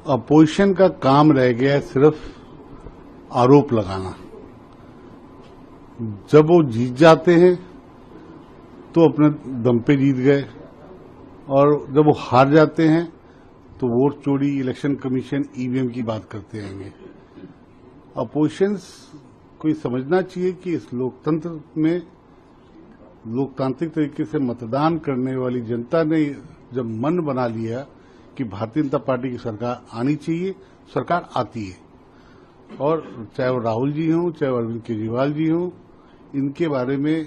Opposition का काम रह गया है सिर्फ आरोप लगाना। जब वो जीत जाते हैं तो अपने दम पे जीत गए, और जब वो हार जाते हैं तो वोट चोरी, इलेक्शन कमीशन, ईवीएम की बात करते रहेंगे। अपोजिशन को ये समझना चाहिए कि इस लोकतंत्र में लोकतांत्रिक तरीके से मतदान करने वाली जनता ने जब मन बना लिया कि भारतीय जनता पार्टी की सरकार आनी चाहिए, सरकार आती है। और चाहे वो राहुल जी हों, चाहे अरविंद केजरीवाल जी हों, इनके बारे में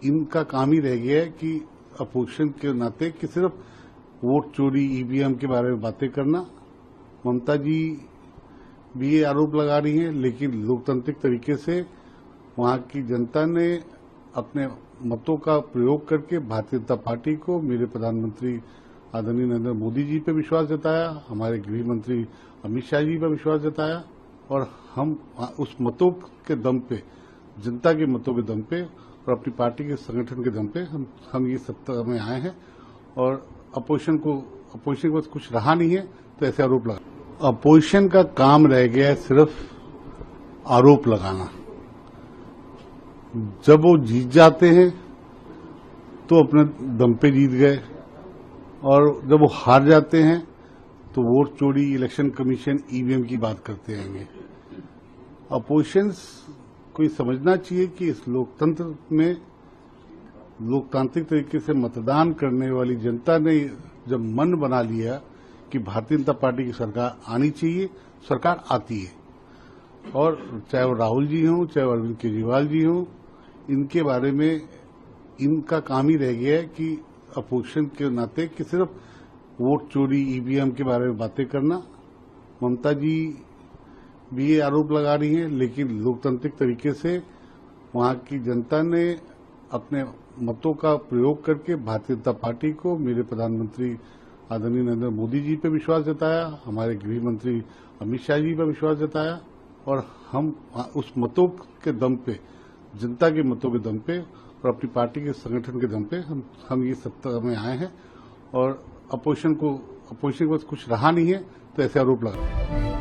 इनका काम ही रह गया है कि अपोजिशन के नाते कि सिर्फ वोट चोरी, ईवीएम के बारे में बातें करना। ममता जी भी ये आरोप लगा रही हैं, लेकिन लोकतांत्रिक तरीके से वहां की जनता ने अपने मतों का प्रयोग करके भारतीय जनता पार्टी को, मेरे प्रधानमंत्री आदरणीय नरेंद्र मोदी जी पे विश्वास जताया, हमारे गृह मंत्री अमित शाह जी पर विश्वास जताया, और हम उस मतों के दम पे, जनता के मतों के दम पे और अपनी पार्टी के संगठन के दम पे हम ये सत्ता में आए हैं। और अपोजिशन के पास कुछ रहा नहीं है तो ऐसे आरोप लगा। अपोजिशन का काम रह गया है सिर्फ आरोप लगाना। जब वो जीत जाते हैं तो अपने दम पे जीत गए, और जब वो हार जाते हैं तो वोट चोरी, इलेक्शन कमीशन, ईवीएम की बात करते रहेंगे। अपोजिशन को ये समझना चाहिए कि इस लोकतंत्र में लोकतांत्रिक तरीके से मतदान करने वाली जनता ने जब मन बना लिया कि भारतीय जनता पार्टी की सरकार आनी चाहिए, सरकार आती है। और चाहे वो राहुल जी हों, चाहे अरविंद केजरीवाल जी हों, इनके बारे में इनका काम ही रह गया है कि अपोजिशन के नाते कि सिर्फ वोट चोरी, ईवीएम के बारे में बातें करना। ममता जी भी ये आरोप लगा रही हैं, लेकिन लोकतांत्रिक तरीके से वहां की जनता ने अपने मतों का प्रयोग करके भारतीय जनता पार्टी को, मेरे प्रधानमंत्री आदरणीय नरेंद्र मोदी जी पे विश्वास जताया, हमारे गृह मंत्री अमित शाह जी पर विश्वास जताया, और हम उस मतों के दम पे, जनता के मतों के दम पे और अपनी पार्टी के संगठन के दम पे हम ये सत्ता में आए हैं। और अपोजिशन के पास कुछ रहा नहीं है तो ऐसे आरोप लगा।